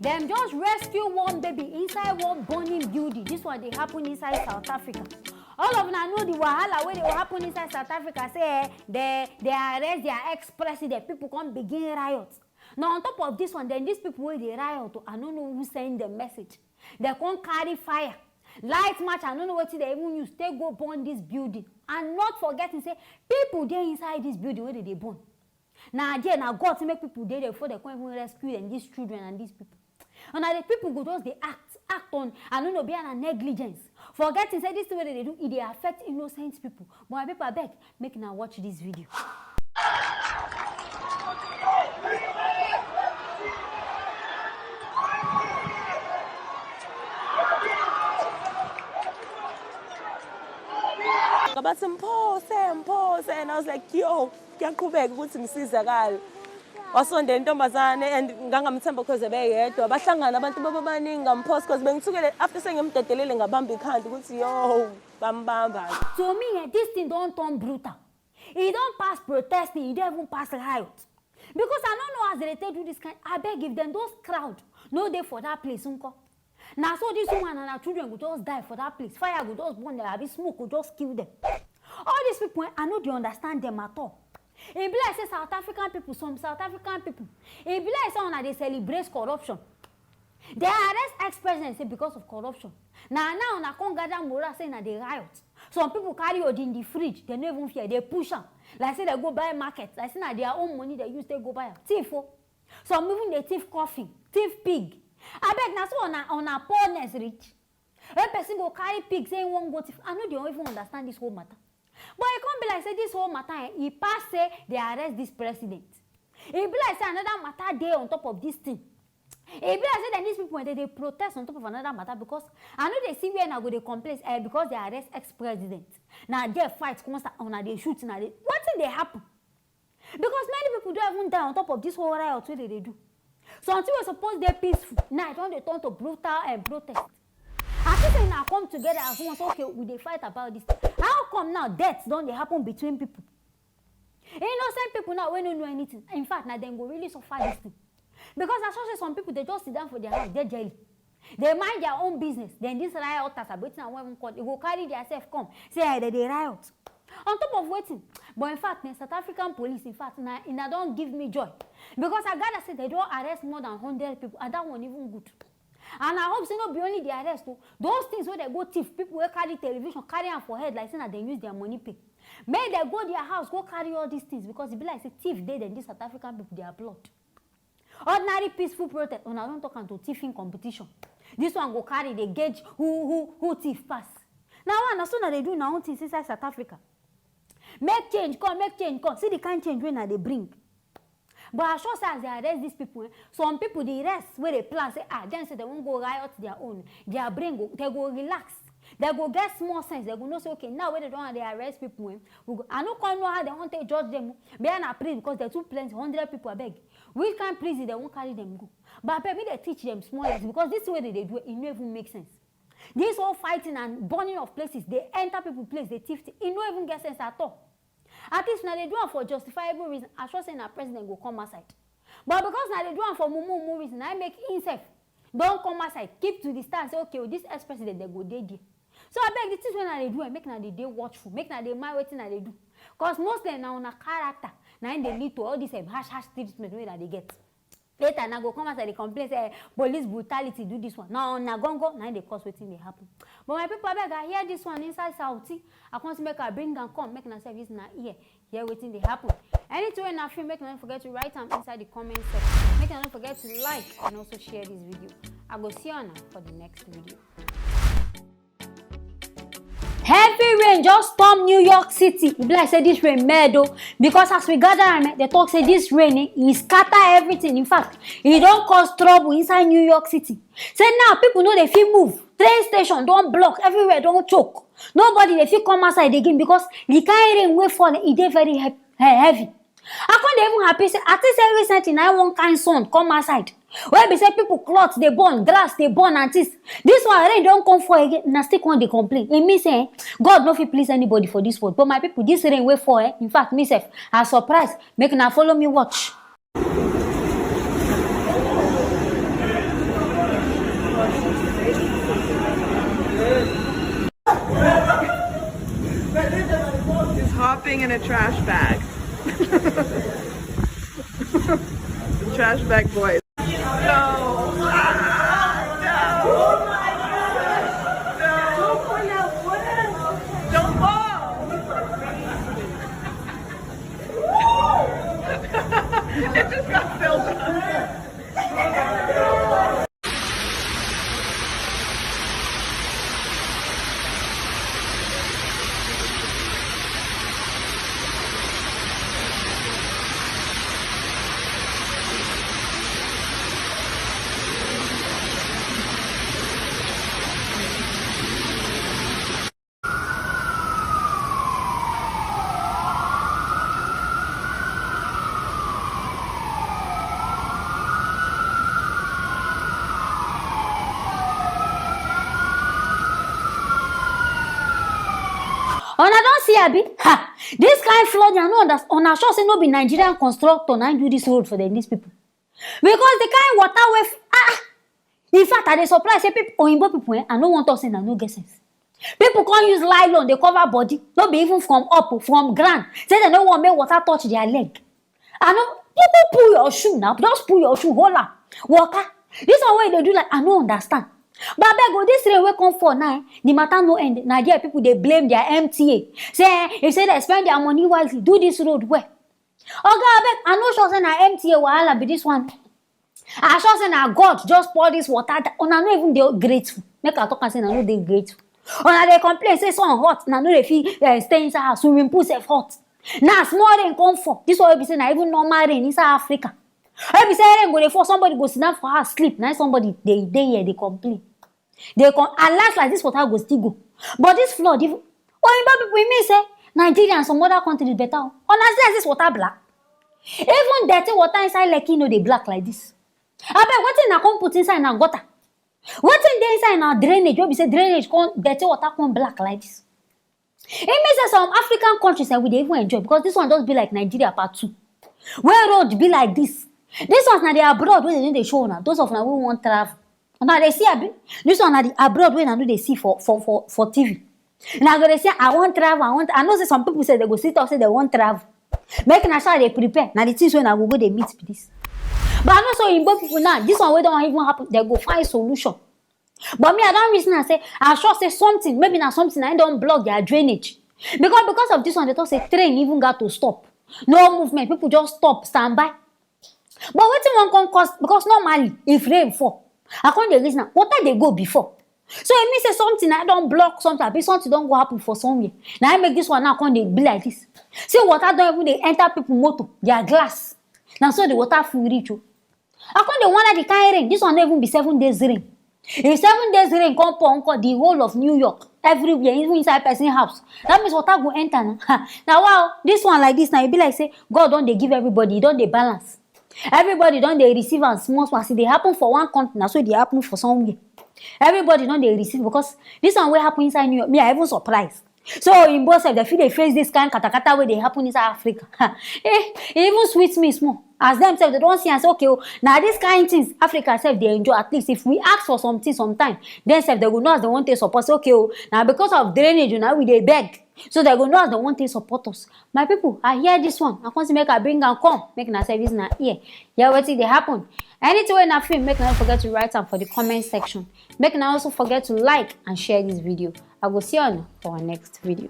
Them just rescue one baby inside one burning building. This one they happen inside South Africa. All of them know the wahala where they will happen inside South Africa. Say they arrest their ex-president. People come begin riots. Now on top of this one, then these people where they riot, I don't know who send the message. They can't carry fire. Light match, I don't know what they even use. They go burn this building. And not forgetting, say, people there inside this building, where did they burn? Now again, now God to make people there before they can't even rescue them, these children and these people. And now the people go just they act on, I don't know, being a negligence. Forgetting, say this is what they do, it they affect innocent people. But my people beg, make now watch this video. But impose, and I was like, yo, can't go back, go to Mrs. Zagal. Also, then Tomazane and Gangam Temple because of it, but Shangan about the Babaning and post because being together after saying him that the living a bambi can't go to yo, bam. So, me, this thing don't turn brutal. It don't pass protesting, it don't even pass riot. Because I don't know as they do this kind, I beg if them those crowd, no day for that place, uncle. Now, so this woman and her children would just die for that place. Fire would just burn them, smoke would just kill them. All these people, I know they understand them at all. It be like say South African people, some South African people. It be like someone that they celebrate corruption. They arrest ex-presidents because of corruption. Now, I can't gather Mora saying that they riot. Some people carry it in the fridge. They don't even fear. They push them. Like say they go buy market. Like say that their own money they use, they go buy. Thief. Some even they thief coffee, thief pig. I beg now so on a poorness rich. When person go carry pig saying one go thief. I know they don't even understand this whole matter. But it can't be like say this whole matter. He pass say they arrest this president. It be like say another matter there on top of this thing. It be like say that these people they protest on top of another matter because I know they see where now go they complain because they arrest ex-president. Now they fight constant now they shoot now they what thing they happen? Because many people don't even die on top of this whole riot what they do. So until we're supposed they're peaceful, now it they turn to brutal and protest. I think now come together as one say, okay, we they fight about this. How come now deaths don't they happen between people? Innocent people now when don't know anything. In fact, now they go really suffer this thing. Because I saw some people they just sit down for their house, they're jelly. They mind their own business. Then this rioters are waiting and when they go carry themselves come. Say they riot. On top of waiting. But in fact, the South African police, in fact, now don't give me joy. Because I gotta say they don't arrest more than 100 people, and that one even good. And I hope say not be only the arrest. Those things where they go thief, people will carry television, carry them for head, like saying that they use their money pay. May they go their house, go carry all these things, because it be like say thief dead and these South African people, they are blood. Ordinary peaceful protest, when I don't talk into thieving competition. This one go carry the gauge who thief pass. Now one, so now they do now things inside South Africa. Make change, come. See the kind of change when they bring. But as sure as they arrest these people, some people the rest where they plan say then say they won't go riot their own. Their brain they go relax. They go get small sense. They go know say okay now when they don't have they arrest people, we go. I don't know how they want to judge them. They are not prison because they're too plenty. 100 people I beg. Which kind of prison they won't carry them go. But maybe they teach them small lessons because this way they do it, it never even makes sense. This whole fighting and burning of places, they enter people's place, they thief. It don't even get sense at all. At least now they do it for justifiable reason. I sure say now president go come outside. But because now they do it for mumu reason, I make himself don't come outside. Keep to the stand. Say okay, well, this ex-president they go dead there. So I beg this is when they do it. Make now they watchful. Make now they mind waiting now they do. Because most them now on a character. Now they lead to all this hash treatment that they get. Later now go come outside they complain say police brutality do this one. Now gongo now they cause waiting they happen. But my people beg I hear this one inside Saudi. I want to make a bring and come make na service na here waiting they happen. Anything na film make not forget to write them inside the comment section. Make not forget to like and also share this video. I go see you now for the next video. Heavy rain just storm New York City. It be like say this rain mad though. Because as we gather, they talk say this rain it scatter everything. In fact, it don't cause trouble inside New York City. Say now people know they feel move. Train station don't block. Everywhere don't choke. Nobody they feel come outside again because the kind rain way fall it is very heavy. I can't even happy say at least recently now one kind sun come outside. Where be say people clothes they burn, grass they burn and this one rain don't come for again. Now still when they complain. It means God no fit please anybody for this world. But my people, this rain wait for in fact myself I surprised. Make now follow me watch. a trash bag. Trash bag boys. No. Don't fall. It just got filled up. Una don see abi? Ha! This kind flood, I no understand. Una sure say no be Nigerian constructor na do this road for these people. Because the kind water in fact, I dey surprise say people, Oyinbo people, I no want us say na no get sense. People can't use nylon, they cover body, not be even from up, from ground. Say they no want make water touch their leg. I know people pull your shoe now, just pull your shoe, hold up, water. This one way they do like I no understand. But I beg this rain wey come for now, the matter no end. Nigeria people they blame their MTA. Say if say they spend their money wisely, do this road well. Okay, I beg, I no sure say na MTA wahala be this one. I sure say na God just pour this water. Una no even dey grateful. Make I talk and say na no dey grateful. Una dey complain say sun hot, na no dey fit stay inside house. Swimming pool sef hot. Now small rain come fall. This one wey be say na even normal rain inside Africa. Wey be say rain go dey fall, somebody go sit down for house sleep. Now somebody dey here dey complain. They come and last like this water go still go. But this flood, even Oyinbo people mean say Nigeria and some other countries better. Honestly, this water black. Even dirty water inside Lekki no dey black like this. Abeg, wetin na come put inside na gutter? Wetin dey inside na drainage? Wey be say drainage come dirty water come black like this. It means say some African countries we dey even enjoy because this one just be like Nigeria part 2. Where road be like this. This one's na the abroad wey they no dey show una. Those of una wey wan travel. Now they see abi. This one na the abroad wey na no dey see for TV. Now go dey say I wan travel, I know say some people say they go sit talk say they wan travel. Make na sure they prepare. Now the things wey na go dey meet be this. But I know so Igbo people now, this one wey don't even happen, they go find solution. But me, I don't reason and say, I sure say something, maybe now something I don't block their drainage. Because of this one, they talk say train even got to stop. No movement, people just stop, stand by. But wetin one come cause, because normally, if rain fall, according to the reason, water they go before. So it means say something I don't block something, be something don't go happen for somewhere. Now I make this one now come they be like this. See water don't even they enter people motor, their glass. Now so the water full reach you. According to one of the kind rain, this one don't even be 7 days rain. If 7 days rain come pour the whole of New York, everywhere, even inside person's house, that means water go enter now. Now wow, this one like this now, it be like say God don't they give everybody, don't they balance. Everybody don't they receive and small small. See they happen for one country, now so they happen for somewhere. Everybody don't they receive because this one will happen inside New York. Me, I even surprised. So in both sides, they face this kind of katakata where they happen inside Africa. It even sweets me small. As themselves, they don't see and say, okay, now this kind of things, Africa self, they enjoy. At least if we ask for something sometime, then self, they go know as they want to support. Say, okay, now because of drainage, now we they beg. So they go know as they want to support us. My people, I hear this one. I want to make a bring and come. Make a service now here. Yeah, what did they happen? Anything in a film, make not forget to write down for the comment section. Make not also forget to like and share this video. I will see you on for our next video.